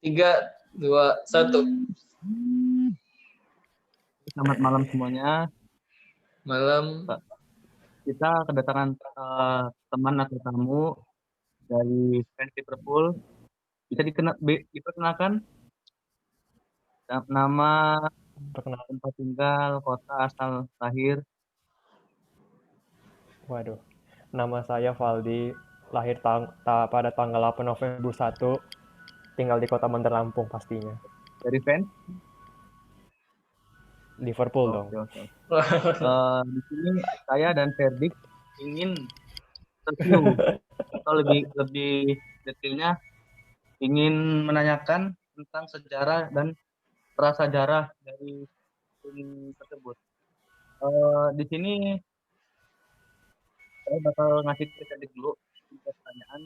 3, 2, 1. Selamat malam semuanya. Malam. Kita kedatangan teman atau tamu dari fans Liverpool. Bisa diperkenalkan nama, tempat tinggal, kota asal lahir. Waduh, nama saya Valdi, lahir pada tanggal 8 November 1, tinggal di kota Bandar Lampung pastinya. Dari fans? Liverpool dong. Oke. Di sini saya dan Verdik ingin review atau lebih detailnya ingin menanyakan tentang sejarah dan prasejarah dari tim tersebut. Di sini saya bakal ngasih Verdik dulu pertanyaan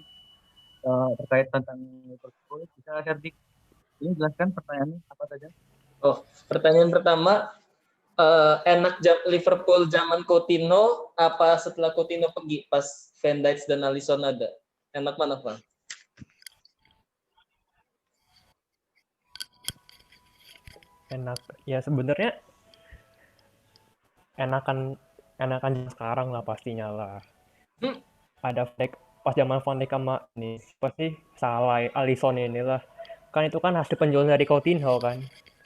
terkait tentang Liverpool. Bisa Verdik ini jelaskan pertanyaannya apa saja? Pertanyaan pertama, enak Liverpool zaman Coutinho apa setelah Coutinho pergi pas Van Dijk dan Alisson ada? Enak mana, Bang? Enak. Ya sebenarnya enakan sekarang lah pastinya lah. Ada pas zaman Van Dijk sama ini pasti salah Alisson inilah. Kan itu kan hasil penjualan dari Coutinho kan.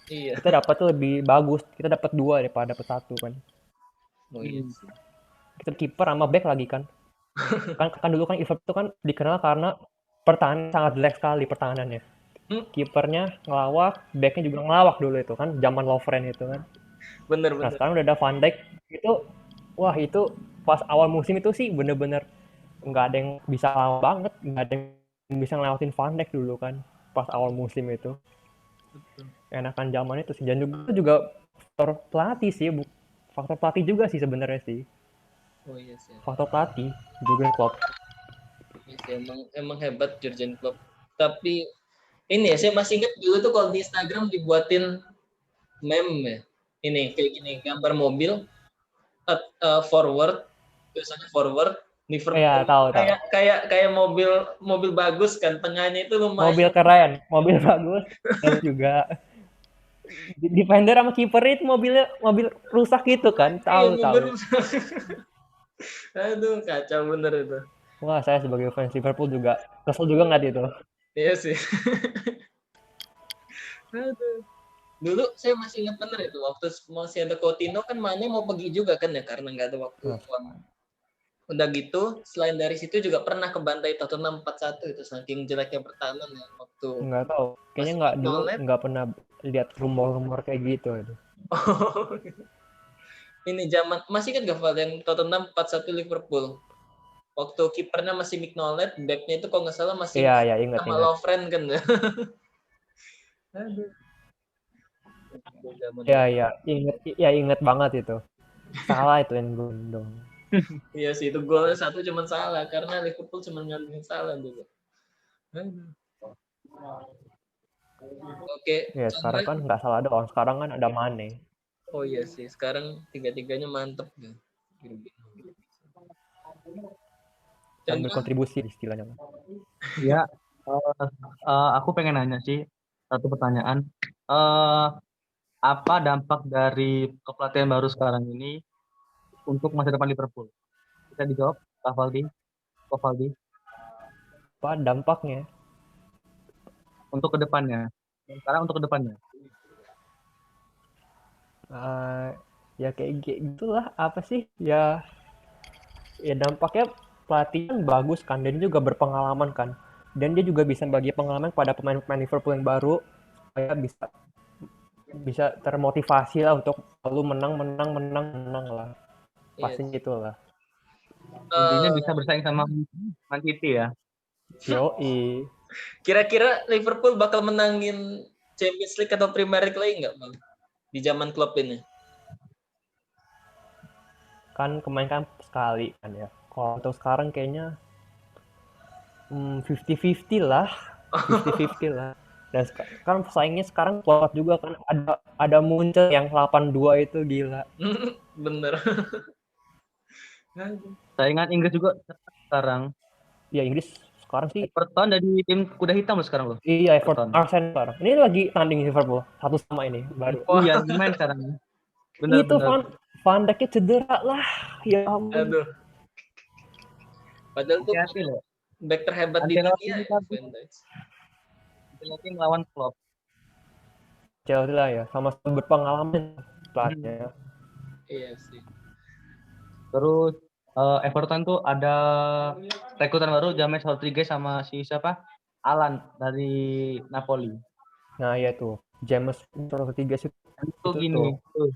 Iya. Kita dapat tuh lebih bagus. Kita dapat 2 daripada dapat 1 kan. Oh iya. Kita kiper sama back lagi kan. kan dulu kan Liverpool kan dikenal karena pertahanan sangat jelek sekali pertahanannya. Kipernya ngelawak, backnya juga ngelawak dulu itu kan, zaman Lovren itu kan. Bener. Nah sekarang udah ada Van Dijk itu pas awal musim itu sih bener-bener nggak ada yang bisa lawan banget, nggak ada yang bisa ngelewatin Van Dijk dulu kan pas awal musim itu. Enakan zaman itu sih, dan juga faktor pelatih juga sih sebenarnya sih. Oh iya sih. Faktor pelatih Jurgen Klopp. Emang hebat Jurgen Klopp. Tapi ini ya, saya masih ingat dulu tuh kalau di Instagram dibuatin meme ya. Ini kayak gini, gambar mobil forward, biasanya forward Liverpool. Iya, tahu. Kayak mobil bagus kan, tengahnya itu lumayan. Mobil keren, mobil bagus dan juga defender sama kiper itu mobil rusak gitu kan, tahu. Aduh, kacau bener itu. Wah, saya sebagai fans Liverpool juga kesel juga nggak itu. Iya sih. Aduh. Dulu saya masih ingat bener itu, waktu masih ada Coutinho kan mainnya mau pergi juga kan ya, karena nggak ada waktu. Udah gitu, selain dari situ juga pernah kebantai Tottenham 4-1 itu, saking jeleknya pertahanan ya waktu. Nggak tahu, kayaknya nggak pernah lihat rumor-rumor kayak gitu itu. Ini zaman masih kan gak Val yang Tottenham 4-1 Liverpool. Waktu kipernya masih Mignolet, backnya itu kalau nggak salah masih ingat. sama Lovren kan. Aduh. Ingat banget itu. Salah itu yang gondong. Iya sih, itu gol 1 cuma salah karena Liverpool cuma ngambil salah dulu. Oke. Ya sekarang kan nggak salah doang. Sekarang kan ada Mane. Oh iya sih, sekarang tiga-tiganya mantep ya. Ambil kontribusi istilahnya. Ya, aku pengen nanya sih satu pertanyaan. Apa dampak dari kepelatihan baru sekarang ini untuk masa depan Liverpool? Bisa dijawab, Pak Valdi? Apa dampaknya? Untuk kedepannya. Sekarang untuk kedepannya. Ya kayak gitulah, apa sih? Ya dampaknya pelatih kan bagus kan, dan juga berpengalaman kan. Dan dia juga bisa bagi pengalaman pada pemain-pemain Liverpool yang baru supaya bisa termotivasi lah untuk selalu menang lah. Pastinya itulah. Intinya bisa bersaing sama Man City ya. Yoi. Kira-kira Liverpool bakal menangin Champions League atau Premier League lagi nggak, Bang? Di zaman Klopp ini? Kan kemarin kan sekali kan ya. Kalau untuk sekarang kayaknya 50-50 lah. 50-50 lah. Dan kan pesaingnya sekarang kuat juga kan, ada Munchen yang 8-2 itu gila. Bener. Saingan Inggris juga sekarang. Ya Inggris Sekarang sih Everton dari tim kuda hitam loh sekarang loh. iya Everton, Everton. Arsenal sekarang. Ini lagi tanding Liverpool 1-1 ini baru. Iya, lagi main sekarang. Itu Benar-benar. Van Dijk cedera lah. Ya ampun. Aduh. Padahal tuh Hati-hati loh. back terhebat di Ancelotti dunia ini ya, tadi. Van Dijk. Ancelotti melawan Klopp. Chelsea lah ya, sama-sama berpengalaman pelatihnya. Iya sih. Terus Everton tuh ada rekrutan baru James Rodriguez sama si siapa? Alan dari Napoli. Nah iya tuh, James Rodriguez Dan itu itu gini, tuh. tuh.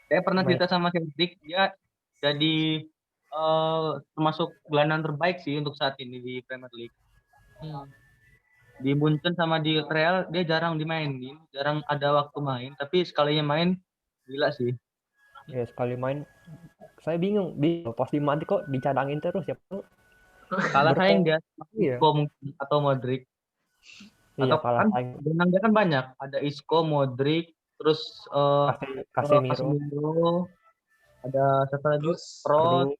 Saya pernah Main. cerita sama Cedric, dia jadi termasuk gelandang terbaik sih untuk saat ini di Premier League. Di Munchen sama di Real dia jarang dimainin, jarang ada waktu main, tapi sekalinya main gila sih. Ya sekali main, saya bingung pas di Madrid kok dicadangin terus ya. Kalah saing dia Iya. Isco mungkin atau Modric. Iya Atau kalah kan saing. gelandang dia kan banyak, ada Isco, Modric, terus Casemiro, ada siapa lagi? Terus Kroos,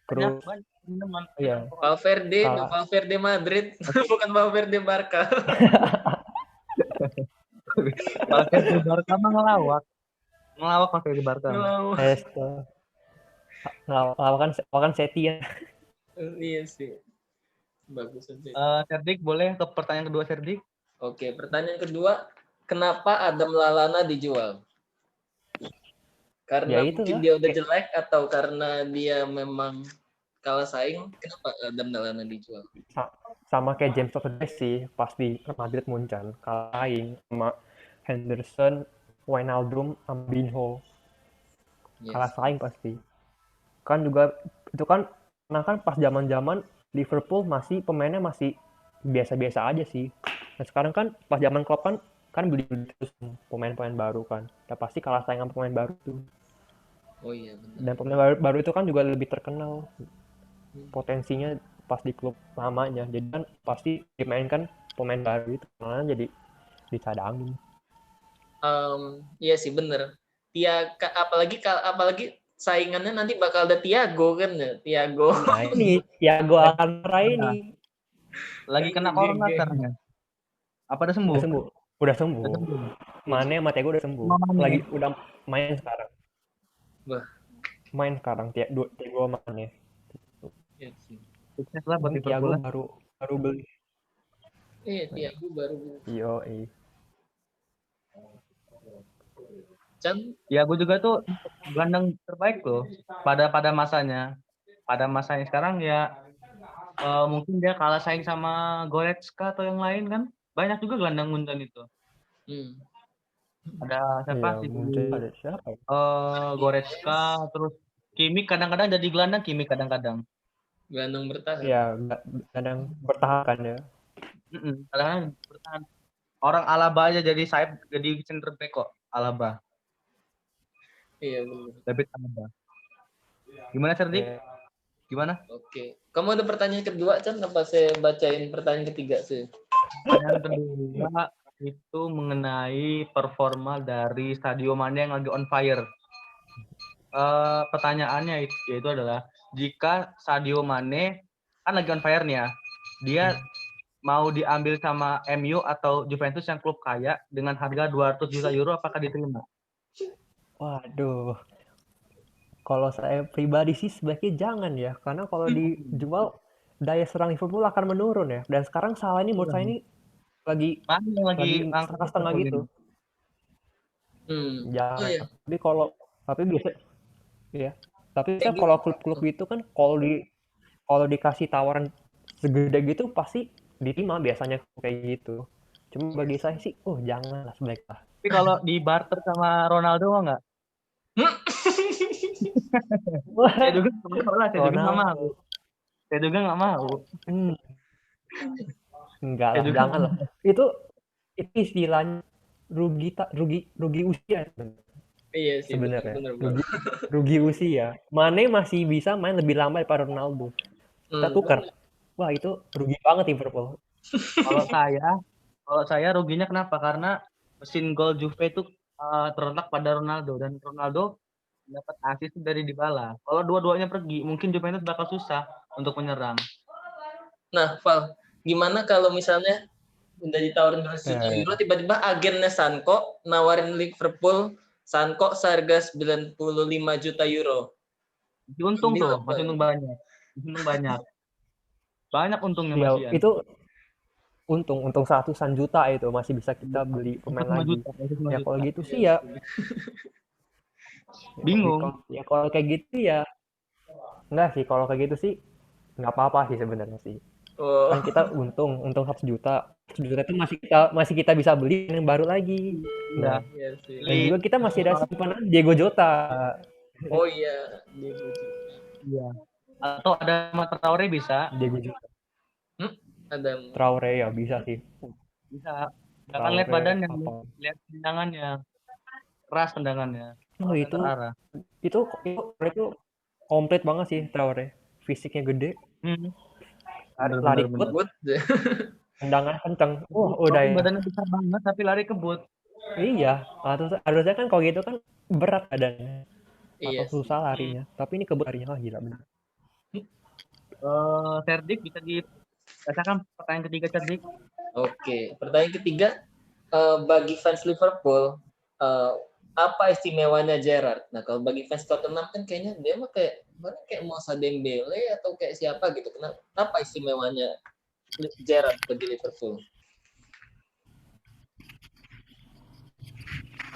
Kroos. banyak teman. Iya. Valverde Madrid, bukan Valverde Barca. Valverde Barca mah ngelawak Valverde Barca. Ngelawakan Setien. Iya sih. Bagus sih. Serdik boleh ke pertanyaan kedua Serdik? Oke, pertanyaan kedua, kenapa Adam Lallana dijual? Karena Ya, mungkin dia udah jelek atau karena dia memang kalah saing? Kenapa Adam Lallana dijual? Sama kayak James Rodriguez sih, pas di Madrid Munchen kalah saing sama Henderson, Wijnaldum, Ambinho. Kalah saing pasti. Kan juga itu kan, nah kan pas zaman-zaman Liverpool pemainnya masih biasa-biasa aja sih. Nah sekarang kan pas zaman Klopp kan beli terus pemain-pemain baru kan. Ya pasti kalah saing sama pemain baru tuh. Oh iya benar. Dan pemain baru itu kan juga lebih terkenal potensinya pas di klub lamanya. Jadi kan pasti dimainkan pemain baru itu malah jadi dicadangin. Iya sih bener. Apalagi saingannya nanti bakal ada Thiago kan ya, Thiago. Nah ini Thiago Alcantara ini lagi kena corona sekarang. Apa udah sembuh? Udah sembuh. Mane sama Thiago udah sembuh. Lagi udah main sekarang. Wah. Main sekarang Thiago Mane. Iya sih. Sukses lah buat Thiago baru beli. Thiago baru beli. Yo, Thiago juga tuh gelandang terbaik loh pada masanya. Pada masanya sekarang ya mungkin dia kalah saing sama Goretzka atau yang lain kan. Banyak juga gelandang Munchen itu. Ada siapa sih? Ada siapa? Goretzka, terus Kimmich kadang-kadang jadi gelandang, Kimmich kadang-kadang. Gelandang bertahan. Iya, kadang bertahan kan ya. Kadang bertahan. Orang Alaba aja jadi sayap, jadi center back kok, Alaba. Iya benar. David Alaba. Gimana Cerdik? Gimana? Oke. Kamu ada pertanyaan kedua, Chan? Apa saya bacain pertanyaan ketiga sih? Pertanyaan kedua itu mengenai performa dari Sadio Mane yang lagi on fire. Pertanyaannya yaitu adalah, jika Sadio Mane kan lagi on fire nih ya, dia mau diambil sama MU atau Juventus yang klub kaya dengan harga 200 juta euro, apakah diterima? Waduh. Kalau saya pribadi sih sebaiknya jangan ya, karena kalau dijual daya serang Liverpool akan menurun ya. Dan sekarang Salah ini menurut saya ini lagi setengah-setengah gitu. Jangan. iya. Tapi biasa ya. Tapi kalau klub-klub itu kan kalau dikasih tawaran segede gitu pasti diterima biasanya kayak gitu. Cuma bagi saya sih, janganlah sebaiknya. Tapi kalau di barter sama Ronaldo enggak? Saya juga nggak mau. Saya juga nggak mau. Enggak lah, jangan lah. Itu istilahnya rugi usia. Iya sih. Sebenarnya. Rugi usia. Mane masih bisa main lebih lama daripada Ronaldo. Kita tukar. Wah, itu rugi banget Liverpool. Kalau saya ruginya kenapa? Karena mesin gol Juve itu terletak pada Ronaldo, dan Ronaldo dapat asis dari Dybala. Kalau dua-duanya pergi, mungkin Juventus bakal susah untuk menyerang. Nah, Val, gimana kalau misalnya udah ditawarin 200 juta euro, tiba-tiba agennya Sanko nawarin Liverpool Sanko seharga 95 juta euro. Masih untung Ambil tuh, apa? masih untung banyak. Masih untung banyak. Banyak untungnya Ya, masih itu untung seratusan juta itu masih bisa kita beli Untuk pemain 5 lagi. juta, untuk 5 Ya juta. kalau gitu Iya sih ya, sih. Bingung. ya kalau kayak gitu ya enggak sih, kalau kayak gitu sih nggak apa-apa sih sebenarnya sih. Oh, Kan kita untung 100 juta. 100 juta itu masih kita bisa beli yang baru lagi. Iya. Nah, iya sih. dan Beli juga kita masih ada simpanan Diego Jota. Oh iya, Diego Jota. iya. Atau ada Ahmad Traore bisa. Diego Jota. Ada Traore ya bisa sih. Bisa. Jangan lihat Traore badannya, apa? lihat tendangannya. Keras tendangannya. Oh Yang terarah. itu komplit banget sih Traore. Fisiknya gede, Bener, lari bener, kebut, bener. Kebut. tendangan kenceng. Udah Walaupun ya. badannya besar banget tapi lari kebut. Iya, harusnya kan kalau gitu kan berat badannya atau Iya sih. susah larinya. Tapi ini kebut larinya gila benar. Cerdik bisa dibacakan pertanyaan ketiga Cerdik. Oke, pertanyaan ketiga, bagi fans Liverpool, apa istimewanya Gerrard? Nah, kalau bagi fans Tottenham kan kayaknya dia mah kayak Moussa Dembele atau kayak siapa gitu. Kenapa istimewanya Gerrard bagi Liverpool?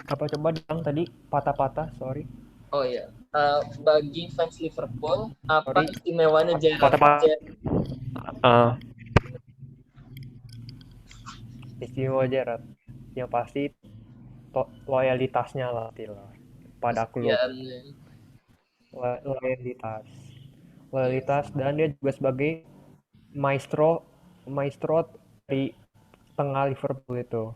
Apa coba bilang tadi patah-patah, sorry. Oh iya, bagi fans Liverpool, apa Sorry. istimewanya Gerrard? Patah-patah. Istimewa Gerrard. Yang pasti loyalitasnya lah pada klub. Kesetiaannya. Loyalitas dan dia juga sebagai maestro dari tengah Liverpool itu.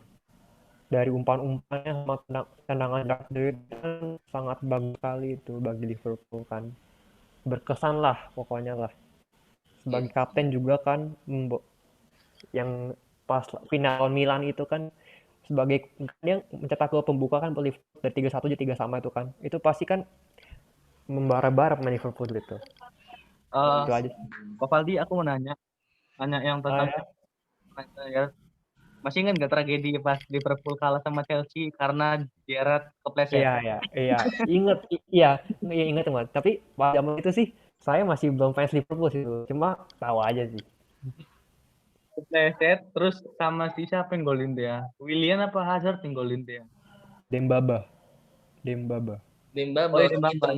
Dari umpan-umpannya sama tendangan Dark David kan sangat bagus sekali itu bagi Liverpool kan. Berkesan lah pokoknya lah. Sebagai kapten juga kan yang pas final Milan itu kan sebagai dia mencetak gol pembuka kan dari 3-1 jadi 3-3 itu kan. Itu pasti kan membara-bara pemain Liverpool gitu. Itu aja. Pak Faldi, aku mau nanya yang tentang ya. Masih ingat nggak tragedi pas Liverpool kalah sama Chelsea karena Gerrard kepleset? Iya. Ingat teman. Tapi pada zaman itu sih saya masih belum fans Liverpool sih. Cuma tahu aja sih. Kepleset, terus sama si siapa yang golin dia? Willian apa Hazard yang golin dia? Dembaba. Demba Oh iya, baru Dembaba.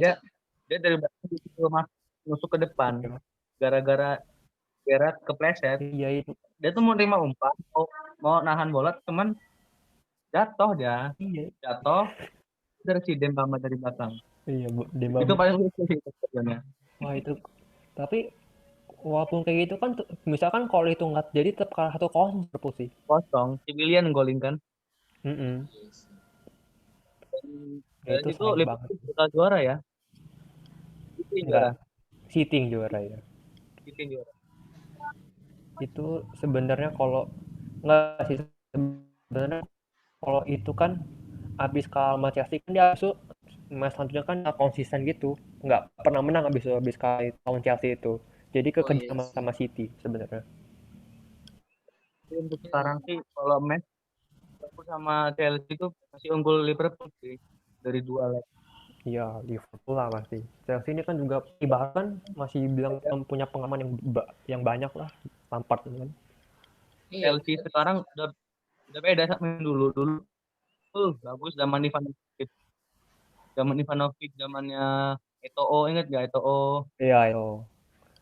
Dia dari belakang masuk ke depan. Gara-gara Gerrard kepleset. Iya itu. Dia tuh mau nerima umpan, mau nahan bola, cuman jatuh dia. Iya. Jatuh dari si Dembaba dari belakang. Iya, Itu Dembaba. paling lucu sih sebenarnya. Wah itu. Tapi walaupun kayak gitu kan, misalkan kalau itu nggak jadi tetap kalah 1-0 Liverpool sih. Kosong. Si Willian golin kan. Dan Itu itu sayang banget. Liverpool bakal juara ya. City yang juara ya. City juara. Itu sebenarnya kalau nggak sih sebenarnya kalau itu kan abis kalah sama Chelsea kan dia match selanjutnya kan nggak konsisten gitu, nggak pernah menang abis kalah lawan Chelsea itu, jadi kekejar sama City sebenarnya. Untuk sekarang sih kalau match Liverpool sama Chelsea itu masih unggul Liverpool sih dari 2 leg. Iya, Liverpool lah pasti. Chelsea ini kan juga bahkan masih bilang punya pengalaman yang banyak lah, Lampard kan. Chelsea sekarang udah beda sama dulu. Bagus zaman Ivanovic. Zamannya Eto'o, ingat gak Eto'o? Iya, itu.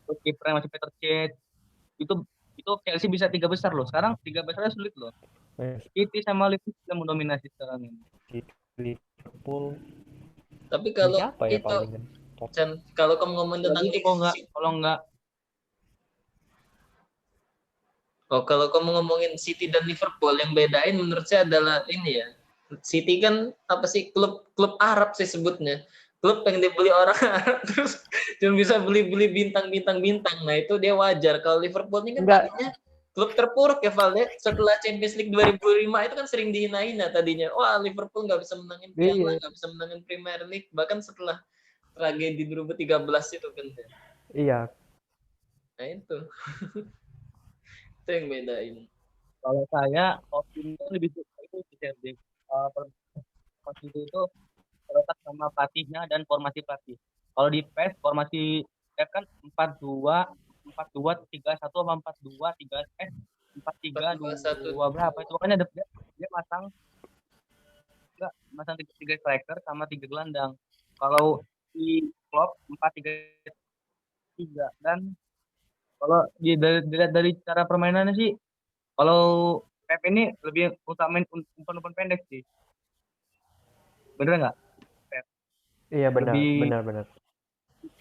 Terus kipernya masih Peter Cech. Itu Chelsea bisa 3 besar loh. Sekarang 3 besarnya sulit loh. City sama Liverpool sudah mendominasi sekarang ini. Liverpool. Tapi kalau siapa ya itu, kalau kamu ngomong tentang kalau kamu ngomongin City dan Liverpool, yang bedain menurut saya adalah ini ya. City kan apa sih, klub Arab sih sebutnya. Klub yang dibeli orang Arab terus cuma bisa beli bintang. Nah, itu dia wajar. Kalau Liverpool ini kan tadinya klub terpuruk ya, Valde. Setelah Champions League 2005 itu kan sering dihina-hina tadinya. Wah, Liverpool nggak bisa menangin piala, nggak bisa menangin Premier League. Bahkan setelah tragedi 2013 itu kan. Iya. Nah itu. Itu yang bedain. Kalau saya optinya lebih suka itu di Cerdik. Formasi itu terletak sama pelatihnya dan formasi pelatih. Kalau di PES formasi PES kan 4-2 4-2 3-1 sama 4-2-1-2. 4-3-2 berapa itu makanya dia masang enggak masang tiga striker sama tiga gelandang. Kalau di Klopp 4-3-3 dan kalau dilihat dari cara permainannya sih kalau Pep ini lebih utamain umpan-umpan pendek sih. Bener nggak? Pep Iya benar, lebih benar, benar.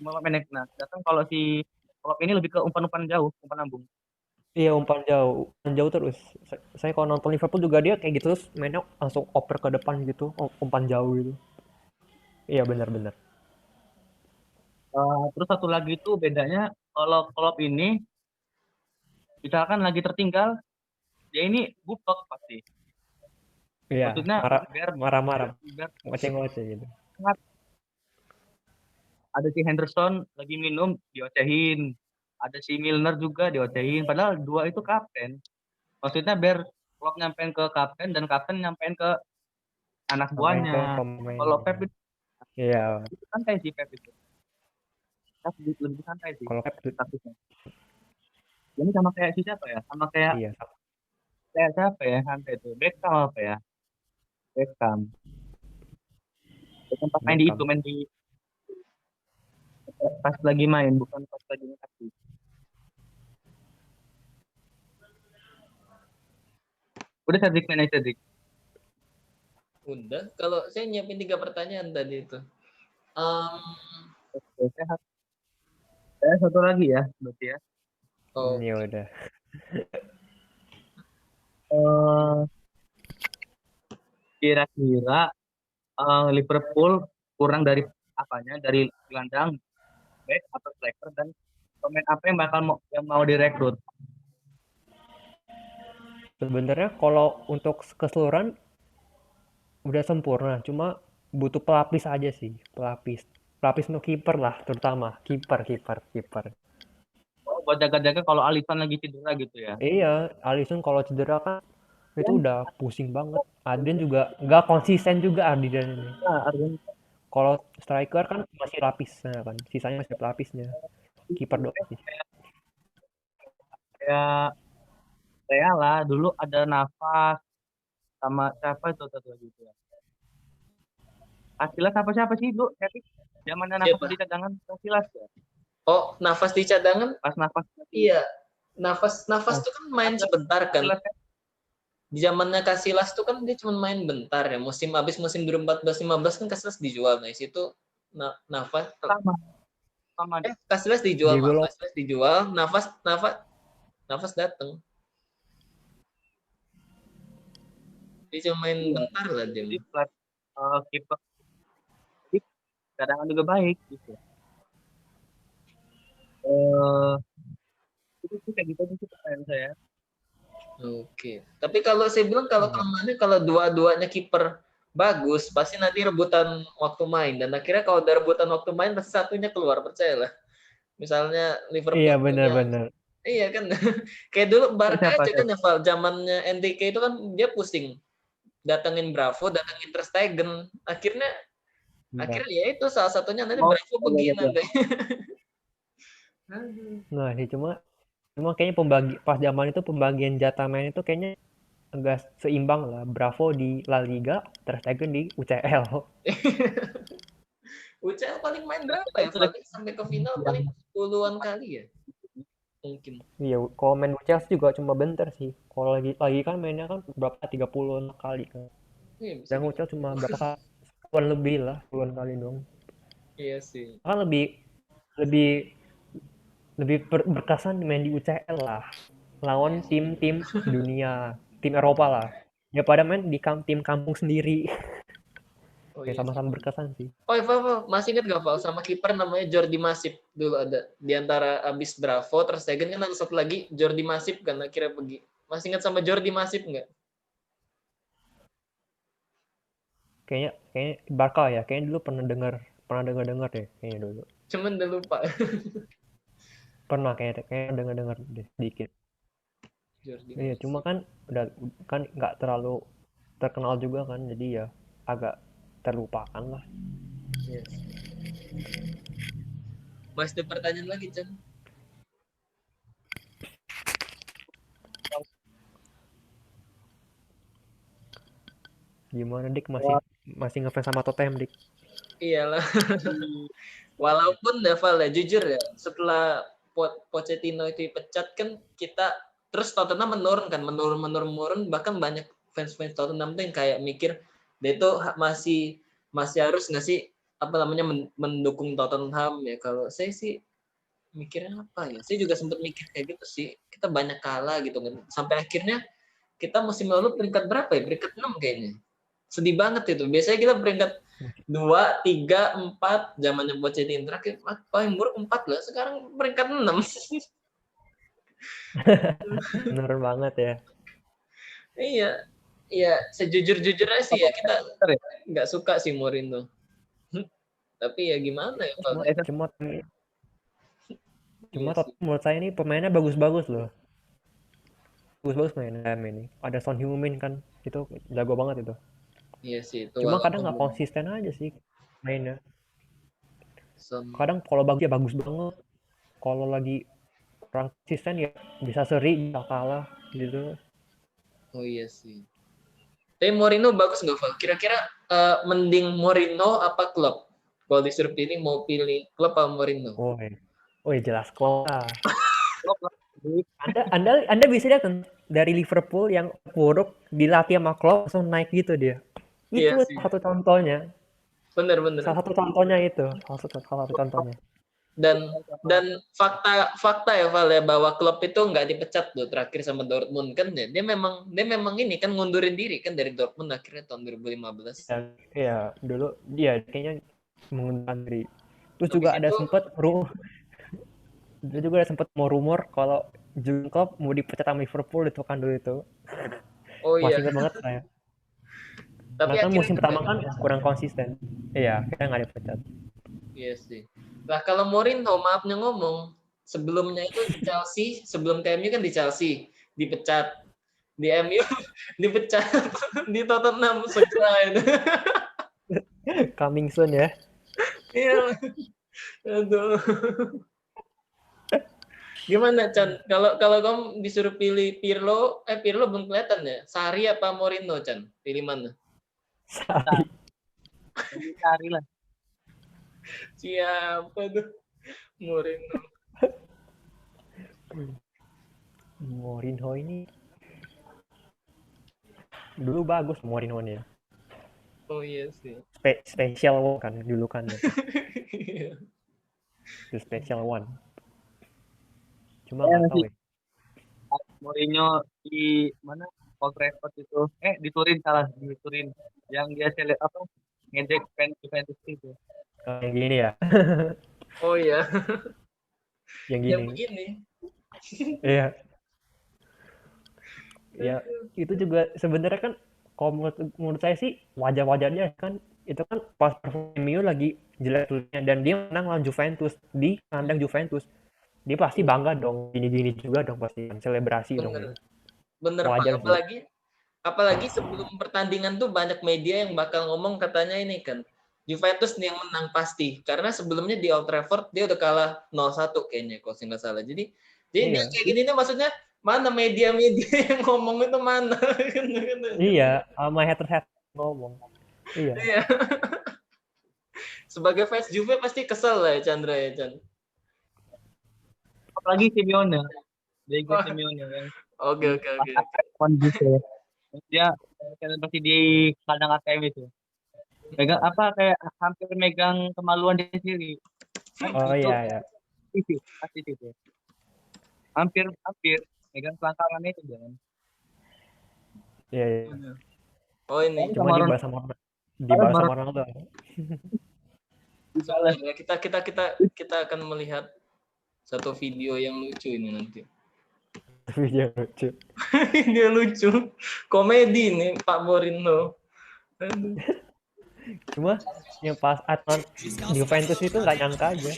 umpan pendek. Nah, sedangkan kalau si Klopp ini lebih ke umpan-umpan jauh, umpan lambung. Iya umpan jauh terus. Saya kalau nonton Liverpool juga dia kayak gitu terus mainnya langsung oper ke depan gitu, umpan jauh gitu. Iya benar-benar. Terus satu lagi itu bedanya kalau Klopp ini misalkan lagi tertinggal, dia ini bupek pasti. Iya, Maksudnya biar marah-marah, biar ngoceh-ngoceh gitu. semangat. Ada si Henderson lagi minum diocehin, ada si Milner juga diocehin. Padahal dua itu kapten. Maksudnya biar Klopp nyampein ke kapten dan kapten nyampein ke anak Sampai ke buahnya. Kalau pemainnya. Pep Iya, itu santai sih Pep itu. Pep lebih santai sih kalau Pep taktisnya. Ini sama kayak si siapa ya? Sama kayak iya. kayak siapa ya santai itu? Beckham apa ya? Beckham. Beckham pas main di itu, Beckham. main di pas lagi main, bukan pas lagi ngelatih. Udah Cedric main aja Cedric. Udah, kalau saya nyiapin 3 pertanyaan tadi itu. Um, Oke, saya satu lagi ya, berarti ya. oh, Ya udah. Eh, Kira-kira Liverpool kurang dari apanya? Dari gelandang, back atau striker dan pemain apa yang yang mau direkrut? Sebenarnya kalau untuk keseluruhan udah sempurna, cuma butuh pelapis aja sih, pelapis. Pelapis untuk kiper lah, terutama kiper. Oh, buat jaga-jaga kalau Alisson lagi cedera gitu ya. Iya, Alisson kalau cedera kan itu Dan udah pusing banget. Adrian juga nggak konsisten juga Adrian ini. Argen Kalau striker kan masih lapisnya kan, sisanya masih pelapisnya. Kiper doang sih. kayak saya lah dulu ada Nafas sama siapa itu satu lagi itu ya. Casillas apa siapa sih dulu? Tapi zamannya Nafas siapa? di cadangan Casillas ya. Oh, Nafas di cadangan? Pas Nafas Iya. Nafas tuh kan main sebentar kan. Casillas kan Di zamannya Casillas tuh kan dia cuma main bentar ya. Habis musim 2014-15 kan Casillas dijual. Nah, situ Nafas sama Casillas dijual, Diego Lopez. Casillas dijual, Nafas datang. Dia cuma main bentar lah dia. di plat kiper cadangan juga baik gitu. Itu sih kayak gitu aja sih pertanyaan saya. Oke. Tapi kalau saya bilang kalau kelemahannya kalau dua-duanya kiper bagus, pasti nanti rebutan waktu main dan akhirnya kalau ada rebutan waktu main pasti satunya keluar, percayalah. Misalnya Liverpool Iya punya benar-benar. iya kan. Kayak dulu Barca Siapa aja kan ya, Val. Zamannya NDK itu kan dia pusing. Datengin Bravo, datengin Ter Stegen. Akhirnya Iya. ya itu salah satunya nanti Oh, Bravo pergi nanti. Nah sih cuma kayaknya pas zaman itu pembagian jatah main itu kayaknya agak seimbang lah. Bravo di La Liga, Ter Stegen di UCL. UCL paling main berapa ya? Paling sampai ke final paling 10-an kali ya? Mungkin. Iya, kalau main Chelsea juga cuma bentar sih. Kalau lagi kan mainnya kan berapa 30 kali kan. Iya, bisa Dan Chelsea cuma berapa kali? 10 lebih lah, 10 kali dong. Iya sih. Kan lebih lebih berkesan main di UCL lah. Lawan tim-tim dunia, tim Eropa lah. Ya pada main di tim kampung sendiri. Oh Ya iya. sama-sama berkesan sih. Oh, Val, masih ingat gak Val sama kiper namanya Jordi Masip dulu ada di antara abis Bravo terus Stegen kan ada satu lagi Jordi Masip kan akhirnya pergi. Masih ingat sama Jordi Masip nggak? Kayaknya Barca ya, kayaknya dulu pernah dengar deh kayaknya dulu. Cuman udah lupa. Pernah kayaknya dengar deh sedikit. Jordi Iya, Messi. cuma kan udah kan nggak terlalu terkenal juga kan, jadi ya agak terlupakan lah. Yes. Mas ada pertanyaan lagi, Chan? Gimana Dik, masih ngefans sama Tottenham Dik? Iyalah. Walaupun Deval ya, jujur ya, setelah Pochettino itu dipecat kan kita terus Tottenham menurun, bahkan banyak fans Tottenham tuh yang kayak mikir dia itu masih harus nggak sih apa namanya mendukung Tottenham ya. Kalau saya sih mikirnya apa ya? Saya juga sempat mikir kayak gitu sih. Kita banyak kalah gitu kan. Sampai akhirnya kita musim lalu peringkat berapa ya? Peringkat 6 kayaknya. Sedih banget itu. Biasanya kita peringkat 2, 3, 4 zamannya Pochettino terakhir paling buruk 4 lah. Sekarang peringkat 6. Menurun banget ya. Iya. Iya, sejujur-jujurnya sih ya kita nggak suka sih Mourinho. Tapi ya gimana ya Pak? Cuma Iya sih. menurut saya ini pemainnya bagus-bagus loh. Bagus-bagus mainnya ini. Ada Son Heung-min kan, itu jago banget itu. Iya sih itu. Cuma kadang nggak konsisten aja sih mainnya. Son. Kadang kalau bagus ya bagus banget. Kalau lagi kurang konsisten ya bisa seri, bisa kalah gitu. Oh iya sih. Tapi Mourinho bagus nggak, Val? Kira-kira mending Mourinho apa Klopp? Kalau disuruh pilih mau pilih Klopp apa Mourinho? Oh ya jelas Klopp. Anda bisa lihat kan dari Liverpool yang buruk dilatih sama Klopp langsung naik gitu dia. Itu Iya sih. satu contohnya. Bener. Salah satu contohnya itu. Salah satu contohnya. Dan fakta ya Val ya bahwa Klopp itu nggak dipecat tuh terakhir sama Dortmund kan ya. Dia memang ini kan ngundurin diri kan dari Dortmund akhirnya tahun 2015. Iya, dulu dia kayaknya mengundurkan diri. Terus Habis juga ada sempat mau rumor kalau Jurgen Klopp mau dipecat sama Liverpool itu kan dulu itu. Oh iya. Masih ingat banget saya. Tapi Karena kan akhirnya musim pertama kan kurang konsisten. Iya, kita nggak dipecat. Iya sih. Lah kalau Mourinho maafnya ngomong sebelumnya itu di Chelsea, sebelum ke MU kan di Chelsea dipecat, di MU dipecat, di Tottenham segera itu. Coming soon ya. Iya. Aduh. Gimana Chan? Kalau kamu disuruh pilih Pirlo belum kelihatan ya. Sarri apa Mourinho Chan? Pilih mana? Cari lah. Siapa tuh? Mourinho. Mourinho ini dulu bagus Mourinho nih ya. Oh iya sih. Special one kan dulu kan. The special one. Cuma nggak tahu ya. Mourinho di mana? Old Trafford itu. Di Turin salah, di Turin. Yang dia ngejek Juventus itu. Yang gini ya. Oh iya. Yang gini. Yang begini. Iya. Ya, itu juga sebenarnya kan kalau menurut saya sih wajar-wajarnya kan itu kan pas MU lagi jelek-jeleknya dan dia menang lawan Juventus di kandang Juventus. Dia pasti bangga dong, gini-gini juga dong pasti selebrasi dong. Bener Wajar Pak, apalagi sebelum pertandingan tuh banyak media yang bakal ngomong katanya ini kan Juventus nih yang menang pasti karena sebelumnya di Old Trafford dia udah kalah 0-1 kayaknya kalau saya nggak salah. Jadi dia kayak gini nih maksudnya mana media-media yang ngomong itu mana? Iya, sama haters ngomong. Iya. Sebagai fans Juve pasti kesel lah ya Chandra ya Chan. Apalagi Simeone. Diego Simeone kan. Oke. Dia pasti di kandang ATM itu. Megang kayak hampir megang kemaluan dia sendiri. Iya. Pasti itu. Hampir megang selangkangannya itu jangan. Iya. Oh ini. Cuma dibalas sama Ronaldo. Kita akan melihat satu video yang lucu ini nanti. Video lucu. Dia lucu. Komedi nih Pak Mourinho. Cuma yang pas Atman Juventus itu nggak nyangka aja.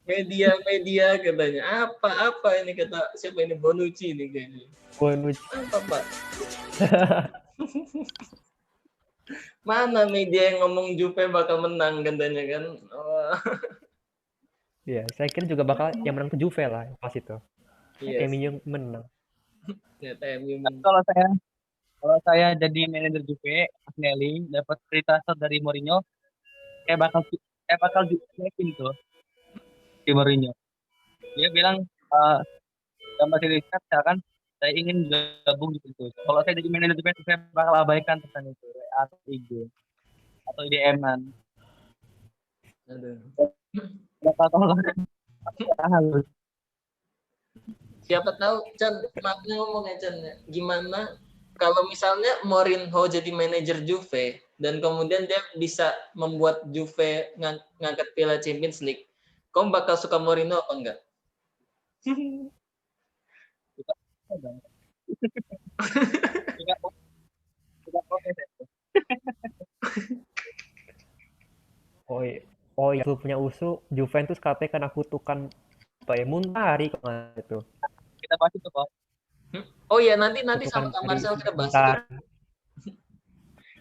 Media katanya. Apa ini kata siapa ini Bonucci ini kayaknya. Bonucci. Apa Pak? Mana media yang ngomong Juve bakal menang katanya kan? Oh, Ya, saya kira juga bakal yang menang tuh Juve lah pas itu. iya MU sih. yang menang. Ternyata MU Tapi kalau saya jadi manajer Juve, Agnelli dapat perintah dari Mourinho, saya bakal jutekin tuh si Mourinho. Dia bilang dalam bahasa Indonesia misalkan saya ingin gabung di situ. Kalau saya jadi manajer Juve, saya bakal abaikan pesan itu atau IG atau IDM-an. Aduh. Bakal tolong halus. Siapa tahu Chan, maknya ngomong ya Chan, gimana kalau misalnya Mourinho jadi manajer Juve dan kemudian dia bisa membuat Juve ngangkat Piala Champions League, kamu bakal suka Mourinho apa enggak? Tidak tidak protes ya. Oh iya, oh iya, punya usu Juventus katanya kena kutukan apa ya Muntari kemarin itu. Kita bahas itu kok. Oh iya, nanti Kutukan sama Kak dari Marcel kita bahas itu. Muntari.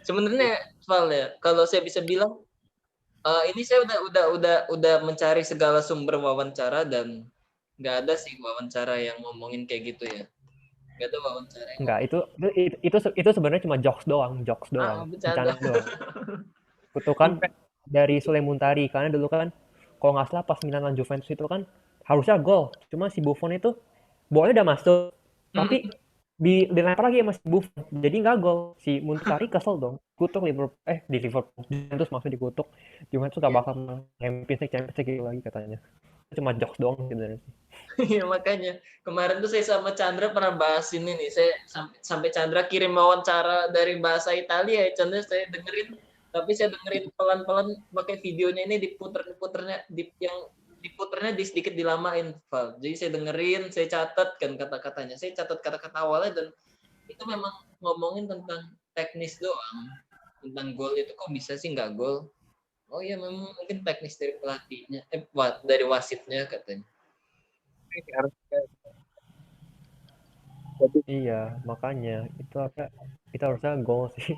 Sebenarnya Val ya, kalau saya bisa bilang ini saya udah mencari segala sumber wawancara dan nggak ada sih wawancara yang ngomongin kayak gitu ya. Nggak ada wawancara yang Enggak, itu sebenarnya cuma jokes doang, bercanda. bercanda doang. Kutukan dari Sule Muntari karena dulu kan kalau nggak salah pas Milan lawan Juventus itu kan harusnya gol. Cuma si Buffon itu bolanya udah masuk, tapi dilempar lagi sama si Buffon. Jadi nggak gol. Si Muntari kesel dong. Kutuk Liverpool, di Liverpool. Juventus maksudnya dikutuk. Juventus nggak bakal menang Champions League gitu lagi katanya. Itu cuma jokes doang sebenarnya sih. Iya makanya kemarin tuh saya sama Chandra pernah bahas ini nih. Saya sampai Chandra kirim wawancara dari bahasa Italia ya Chandra, saya dengerin. Tapi saya dengerin pelan-pelan pakai videonya ini diputernya yang diputernya sedikit dilamain, Val. Jadi saya dengerin, saya catat kan kata-katanya. Saya catat kata-kata awalnya dan itu memang ngomongin tentang teknis doang. Tentang gol itu kok bisa sih nggak gol? Oh iya memang mungkin teknis dari pelatihnya, dari wasitnya katanya. Harus Iya, makanya itu harusnya gol sih.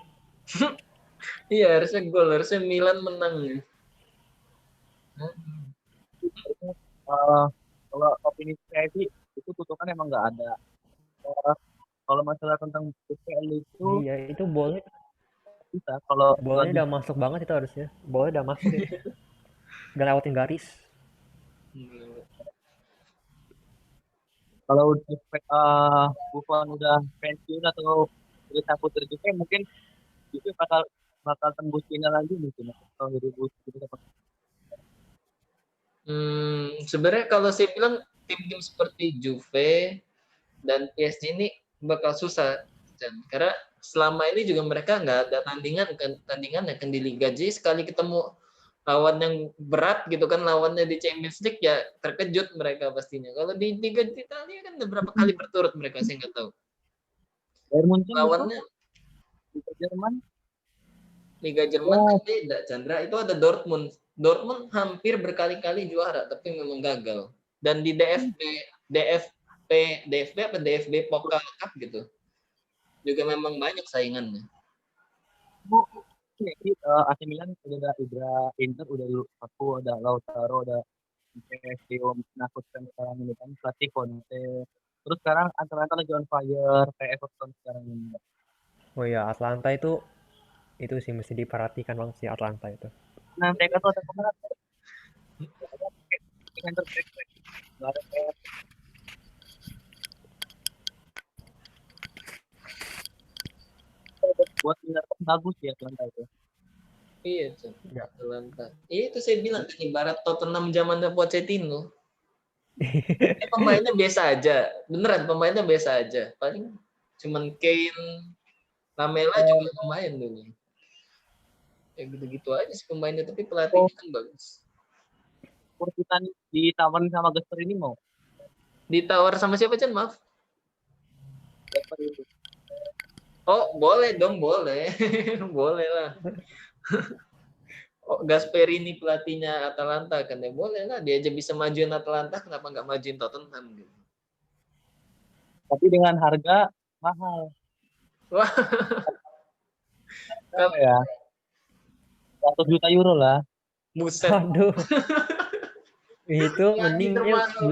Iya harusnya gol, harusnya Milan menang ya. kalau opini saya sih itu kutukan emang nggak ada. Kalau masalah tentang PPL itu Iya, itu boleh bisa kalau bolanya udah masuk banget itu harusnya. Bolanya udah masuk itu. Udah lewatin garis. kalau Buffon udah pensiun atau udah cabut dari Juve mungkin Juve bakal tembus final lagi mungkin tahun 2020. Sebenarnya kalau saya bilang tim-tim seperti Juve dan PSG ini bakal susah, karena selama ini juga mereka nggak ada tandingan kan di Liga. Jadi sekali ketemu lawan yang berat gitu kan, lawannya di Champions League ya terkejut mereka pastinya. Kalau di Liga Italia kan beberapa kali berturut mereka, saya nggak tahu. Bayern Munchen itu Lawannya di Jerman. Liga Jerman kan beda, Chandra. Itu ada Dortmund. Dortmund hampir berkali-kali juara, tapi memang gagal. Dan di DFB apa DFB Pokal Cup gitu, juga memang banyak saingannya. Jadi AC Milan udah ada Ibra, Inter udah Lukaku, ada Lautaro, ada PSV menakutkan sekarang ini kan pelatih Conte. Terus sekarang Atalanta lagi on fire kayak Everton sekarang ini. Oh iya, Atlanta itu sih mesti diperhatikan banget sih Atlanta itu. Nah mereka tuh ada kemana? Dengan terbaik, nggak ada kayak buat Milan bagus ya Atalanta itu. Iya, Ya. Atalanta. Itu saya bilang kan ibarat Tottenham zamannya Pochettino. Pemainnya biasa aja, beneran pemainnya biasa aja. Paling cuman Kane, Lamela juga pemain dulu. Ya gitu-gitu aja sih pemainnya, tapi pelatihnya kan bagus. Kita ditawarin sama Gasper ini mau Ditawar sama siapa Chan? Maaf. Gasper itu Oh, boleh dong, boleh. Boleh lah. Oh, Gasperini pelatihnya Atalanta kan ya boleh lah, dia aja bisa majuin Atalanta, kenapa nggak majuin Tottenham gitu. Tapi dengan harga mahal. Wah, Berapa ya? 100 juta euro lah. buset. Aduh, itu Pelatih mendingnya termahal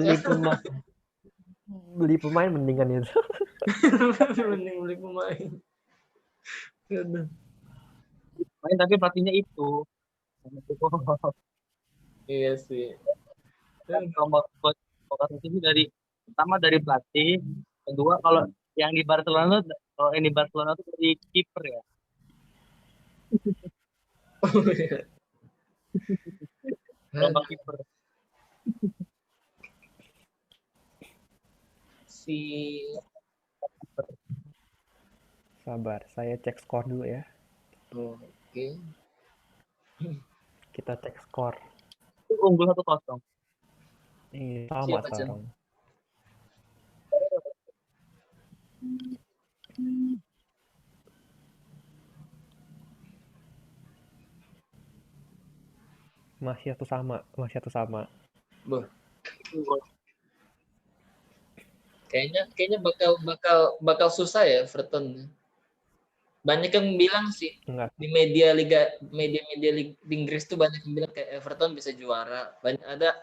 beli kan. pemain mendingan itu. Mending beli pemain. Aduh. Main tapi pelatihnya itu. Iya sih. Kan kalau itu dari pertama dari pelatih, kedua kalau yang di Barcelona kalau yang di Barcelona tuh dari kiper ya. Lomba kiper. Si Sabar, saya cek skor dulu ya. oke. Kita cek skor. Itu unggul 1-0. Ini sama Siapa Chan? sekarang. Masih satu sama. Boh, kayaknya bakal susah ya Everton. Banyak yang bilang sih Enggak. di media Liga Inggris tuh banyak yang bilang kayak Everton bisa juara. Banyak ada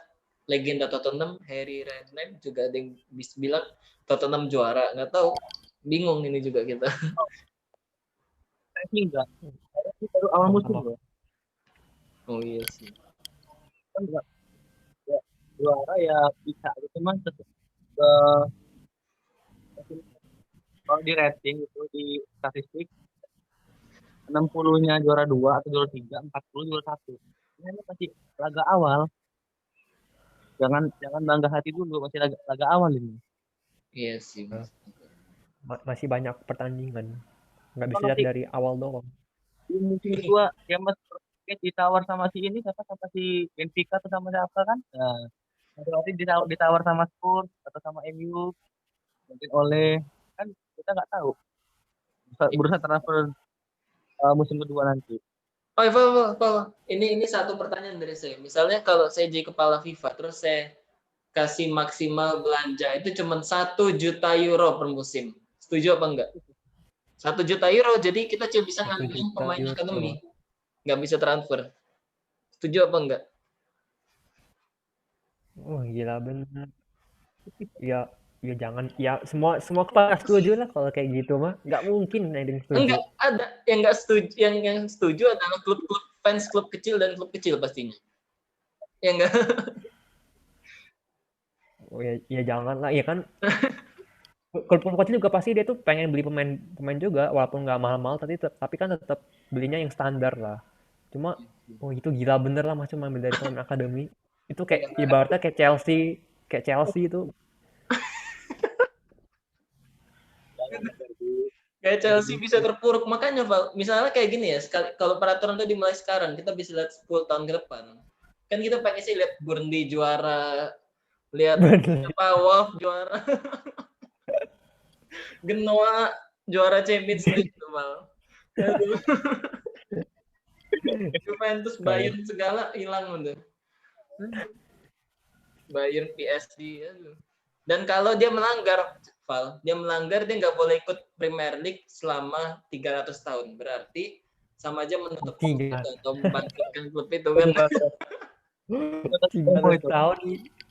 legenda Tottenham, Harry Redknapp juga ada yang bisa bilang Tottenham juara. Nggak tahu, bingung ini juga kita. Saya sih enggak. Saya sih baru awal musim Kalau loh. Oh iya sih. Kan enggak ya, juara ya bisa gitu mas tetap ke kalau di rating itu di statistik 60-nya juara 2 atau juara 3, 40 juara 1. Ini masih laga awal. Jangan jangan bangga hati dulu, masih laga awal ini. Iya sih. masih banyak pertandingan. Nggak bisa Kalau lihat nanti dari awal doang. di musim kedua ya mas ditawar sama si ini siapa sama si Benfica atau sama siapa kan? Nah, nanti ditawar sama Spurs atau sama MU mungkin oleh kan kita nggak tahu bursa transfer musim kedua nanti. Oh, Pak. Ini satu pertanyaan dari saya. Misalnya kalau saya jadi kepala FIFA, terus saya kasih maksimal belanja itu cuma 1 juta euro per musim. Setuju apa enggak? 1 juta euro, jadi kita cuma bisa Satu ngambilin juta pemain euro. akademi, nggak bisa transfer. Setuju apa enggak? Oh gila bener. Ya, ya jangan. Ya semua semua kepala setuju lah kalau kayak gitu mah. Nggak mungkin ada yang setuju. Enggak, ada yang nggak setuju. Yang setuju adalah klub-klub fans klub kecil dan klub kecil pastinya. Ya enggak? Oh ya, ya jangan lah. Ya kan. Klub kecil juga pasti dia tuh pengen beli pemain juga walaupun nggak mahal-mahal tapi kan tetap belinya yang standar lah. Cuma oh itu gila bener lah macam ambil dari pemain akademi. Itu kayak ibaratnya kayak Chelsea itu. Kayak Chelsea bisa terpuruk. Makanya, Val, misalnya kayak gini ya, kalau peraturan itu dimulai sekarang, kita bisa lihat 10 tahun ke depan. Kan kita pengen sih lihat Burnley juara, lihat Bener. apa Wolf juara, Genoa juara Champions League tuh, Val. Aduh. Juventus, Kalau Bayern segala hilang udah. Bayern, PSG, aduh. Dan kalau dia melanggar, Val, dia nggak boleh ikut Premier League selama 300 tahun. Berarti sama aja menutup klub itu tiga atau membangkitkan klub itu kan. 300 tahun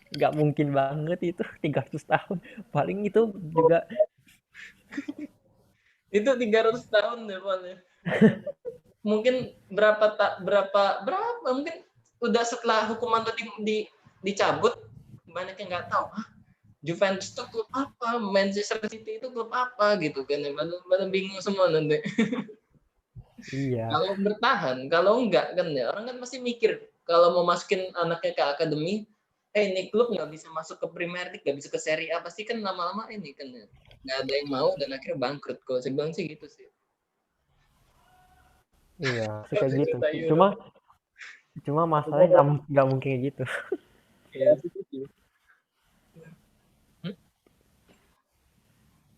nggak mungkin banget itu 300 tahun paling itu juga Itu 300 tahun ya, Val. Mungkin berapa mungkin udah setelah hukuman itu dicabut, banyak yang nggak tahu. Juventus itu klub apa, Manchester City itu klub apa gitu kan, pada bingung semua nanti. iya Kalau bertahan, kalau enggak kan ya orang kan pasti mikir kalau mau masukin anaknya ke akademi, ini klub nggak bisa masuk ke Premier League, nggak bisa ke Serie A, pasti kan lama-lama ini kan ya nggak ada yang mau dan akhirnya bangkrut. Kalau saya bilang sih gitu sih. iya sih kayak 1 gitu juta cuma euro. cuma masalahnya nggak mungkin kayak gitu Ya.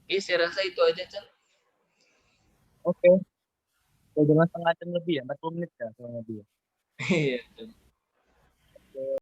Oke, saya rasa itu aja, Chan. Oke. Udah dengan setengah jam lebih ya, 40 menit ya kurang lebih ya. Iya.